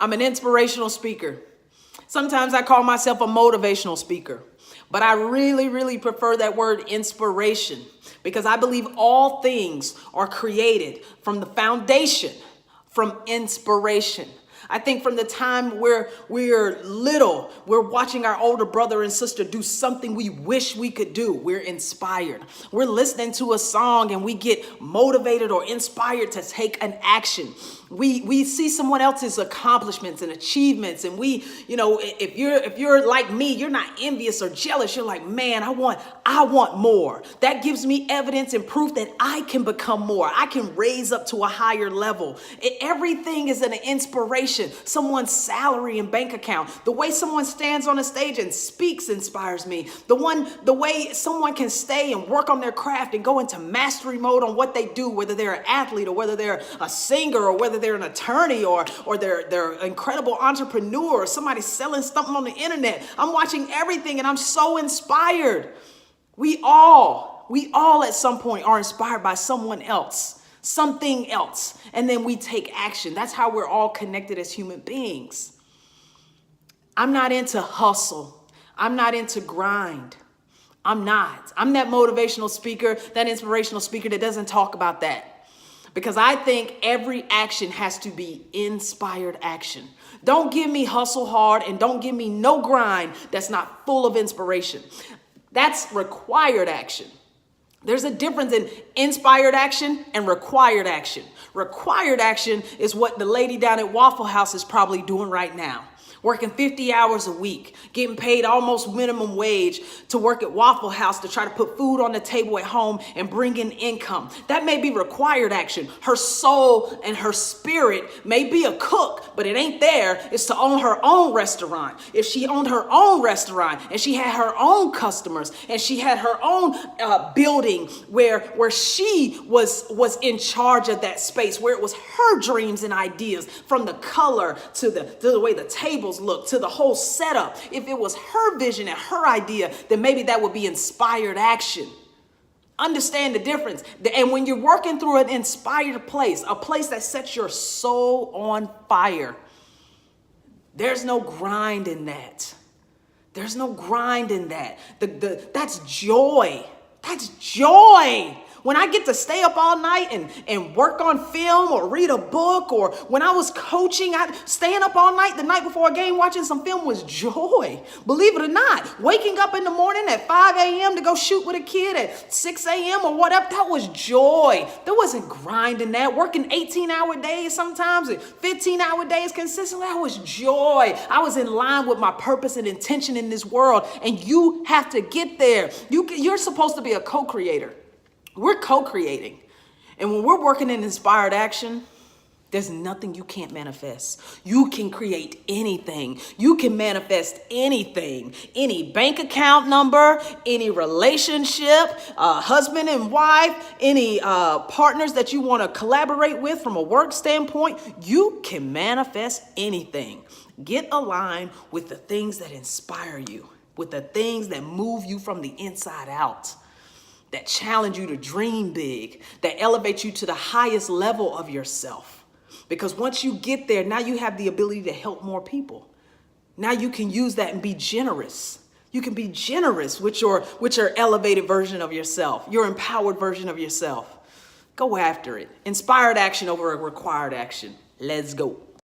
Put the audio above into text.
I'm an inspirational speaker. Sometimes I call myself a motivational speaker, but I really, really prefer that word inspiration because I believe all things are created from the foundation, from inspiration. I think from the time where we're little, we're watching our older brother and sister do something we wish we could do. We're inspired. We're listening to a song and we get motivated or inspired to take an action. We see someone else's accomplishments and achievements, and if you're like me, you're not envious or jealous. You're like, man, I want more. That gives me evidence and proof that I can become more. I can raise up to a higher level. Everything is an inspiration. Someone's salary and bank account, the way someone stands on a stage and speaks inspires me. The way someone can stay and work on their craft and go into mastery mode on what they do, whether they're an athlete or whether they're a singer or whether they're an attorney or they're an incredible entrepreneur or somebody selling something on the internet. I'm watching everything and I'm so inspired. We all at some point are inspired by someone else, something else, and then we take action. That's how we're all connected as human beings. I'm not into hustle. I'm not into grind. I'm not. I'm that motivational speaker, that inspirational speaker that doesn't talk about that. Because I think every action has to be inspired action. Don't give me hustle hard and don't give me no grind that's not full of inspiration. That's required action. There's a difference in inspired action and required action. Required action is what the lady down at Waffle House is probably doing right now. Working 50 hours a week, getting paid almost minimum wage to work at Waffle House to try to put food on the table at home and bring in income. That may be required action. Her soul and her spirit may be a cook, but it ain't there. It's to own her own restaurant. If she owned her own restaurant and she had her own customers and she had her own building where she was in charge of that space, where it was her dreams and ideas, from the color to the way the tables look, to the whole setup. If it was her vision and her idea, then maybe that would be inspired action. Understand the difference. And when you're working through an inspired place, a place that sets your soul on fire, there's no grind in that. There's no grind in that. That's joy. That's joy. When I get to stay up all night and work on film or read a book, or when I was coaching, staying up all night the night before a game watching some film was joy. Believe it or not, waking up in the morning at 5 a.m. to go shoot with a kid at 6 a.m. or whatever, that was joy. There wasn't grinding that. Working 18-hour days sometimes and 15-hour days consistently, that was joy. I was in line with my purpose and intention in this world, and you have to get there. You're supposed to be a co-creator. We're co-creating. And when we're working in inspired action, there's nothing you can't manifest. You can create anything. You can manifest anything. Any bank account number, any relationship, husband and wife, any partners that you want to collaborate with from a work standpoint, you can manifest anything. Get aligned with the things that inspire you, with the things that move you from the inside out, that challenge you to dream big, that elevate you to the highest level of yourself. Because once you get there, now you have the ability to help more people. Now you can use that and be generous. You can be generous with your elevated version of yourself, your empowered version of yourself. Go after it. Inspired action over a required action. Let's go.